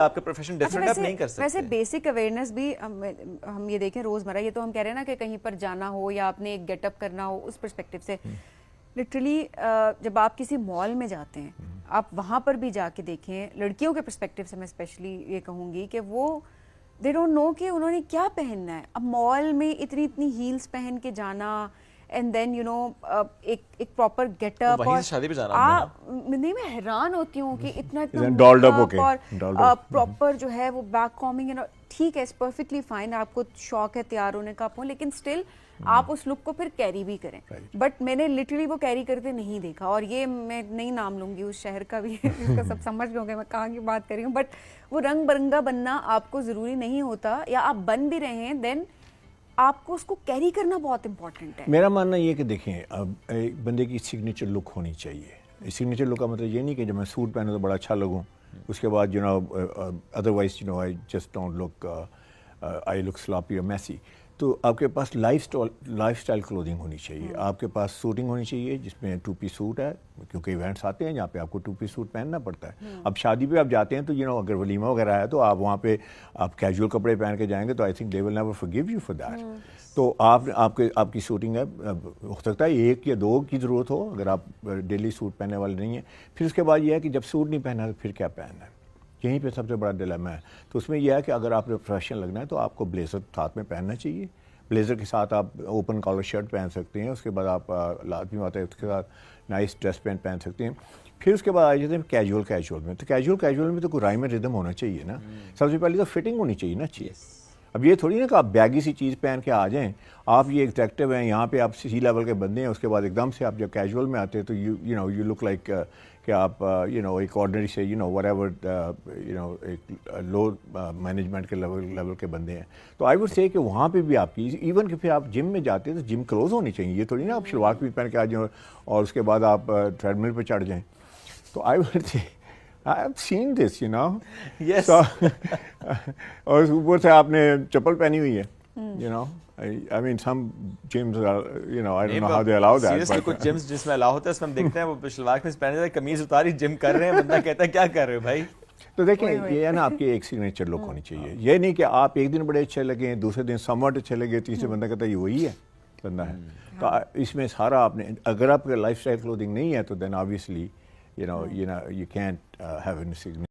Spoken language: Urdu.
آپ کا پروفیشن ڈیفرنٹ آپ نہیں کر سکتے. ویسے بیسک اویئرنیس بھی ہم یہ دیکھیں روزمرہ, یہ تو ہم کہہ رہے ہیں نا کہ کہیں پر جانا ہو یا آپ نے ایک گیٹ اپ کرنا ہو, اس پرسپیکٹو سے لٹرلی جب آپ کسی مال میں جاتے ہیں, آپ وہاں پر بھی جا کے دیکھیں, لڑکیوں کے پرسپیکٹو سے میں اسپیشلی یہ کہوں گی کہ وہ دے ڈونٹ نو کہ انہوں نے کیا پہننا ہے. اب مال میں اتنی ہیلز پہن کے جانا, اینڈ دین یو نو ایک پراپر گیٹ اپ, وہیں سے شادی پہ جانا نہیں میں حیران ہوتی ہوں کہ اتنا اور پراپر جو ہے وہ بیک کامنگ, ٹھیک ہے پرفیکٹلی فائن, آپ کو شوق ہے تیار ہونے کا لیکن اسٹل آپ اس لک کو پھر کیری بھی کریں. بٹ میں نے لٹرلی وہ کیری کرتے نہیں دیکھا, اور یہ میں نہیں نام لوں گی اس شہر کا بھی, اس کا سب سمجھ گئے میں کہاں کی بات کر رہی ہوں. بٹ وہ رنگ برنگا بننا آپ کو ضروری نہیں ہوتا, یا آپ بن بھی رہے ہیں دین آپ کو اس کو کیری کرنا بہت امپورٹنٹ ہے. میرا ماننا یہ کہ دیکھیں, اب ایک بندے کی سگنیچر لک ہونی چاہیے. سگنیچر لک کا مطلب یہ نہیں کہ جب میں سوٹ پہنوں تو بڑا اچھا لگوں, اس کے بعد you know otherwise you know I just don't look I look sloppy اور میسی. تو آپ کے پاس لائف اسٹائل کلودنگ ہونی چاہیے. آپ کے پاس سوٹنگ ہونی چاہیے جس میں 2 پیس سوٹ ہے, کیونکہ ایونٹس آتے ہیں جہاں پہ آپ کو 2 پیس سوٹ پہننا پڑتا ہے. اب شادی پہ آپ جاتے ہیں تو یو نو اگر ولیمہ وغیرہ ہے تو آپ وہاں پہ آپ کیجول کپڑے پہن کے جائیں گے تو I think they will never forgive you for that. تو آپ کی سوٹنگ ہے, ہو سکتا ہے 1 یا 2 کی ضرورت ہو اگر آپ ڈیلی سوٹ پہننے والے نہیں ہیں. پھر اس کے بعد یہ ہے کہ جب سوٹ نہیں پہنا تو پھر کیا پہننا ہے, یہیں پہ سب سے بڑا ڈیلیما ہے. تو اس میں یہ ہے کہ اگر آپ نے پروفیشنل لگنا ہے تو آپ کو بلیزر ساتھ میں پہننا چاہیے. بلیزر کے ساتھ آپ اوپن کالر شرٹ پہن سکتے ہیں, اس کے بعد آپ لازمی آتا ہے اس کے ساتھ نائس ڈریس پینٹ پہن سکتے ہیں. پھر اس کے بعد آ جاتے ہیں کیجول میں. تو کیجول میں تو کوئی رائم ردم ہونا چاہیے نا. سب سے پہلے تو فٹنگ ہونی چاہیے نا چیز. اب یہ تھوڑی نا کہ آپ بیگی سی چیز پہن کے آ جائیں, آپ یہ ایگزیکٹو ہیں, یہاں پہ آپ سی لیول کے بندے ہیں, اس کے بعد ایک دم سے آپ جب کیجول میں آتے ہیں تو یو لک لائک کہ آپ ایک آرڈنری سے وٹ ایور ایک لو مینجمنٹ کے لیول کے بندے ہیں. تو آئی وڈ سے کہ وہاں پہ بھی آپ کی ایون کہ پھر آپ جم میں جاتے ہیں تو جم کلوز ہونی چاہیے. یہ تھوڑی نا آپ شلوار بھی پہن کے آ جائیں اور اس کے بعد آپ ٹریڈ مل پہ چڑھ جائیں. تو I would say I have seen this, you know. Yes. اور اوپر سے آپ نے چپل پہنی ہوئی ہے, you know. I mean some gyms are, you know, I don't know how they allow that. Seriously, کچھ gyms جس میں allow ہوتا ہے اس میں ہم دیکھتے ہیں وہ شلوار قمیض پہنے ہوئے قمیض اتاری جم کر رہے ہیں, بندہ کہتا ہے کیا کر رہے ہو بھائی. تو دیکھیں یہ ہے نا آپ کی ایک سگنیچر لک ہونی چاہیے. یہ نہیں کہ آپ ایک دن بڑے اچھے لگیں, دوسرے دن سموٹ اچھے لگے, تیسرے بندہ کہتا ہے یہ وہی ہے بندہ ہے. تو اس میں سارا آپ نے, اگر آپ کا لائف اسٹائل کلودنگ نہیں ہے تو دین obviously you can't have any significance.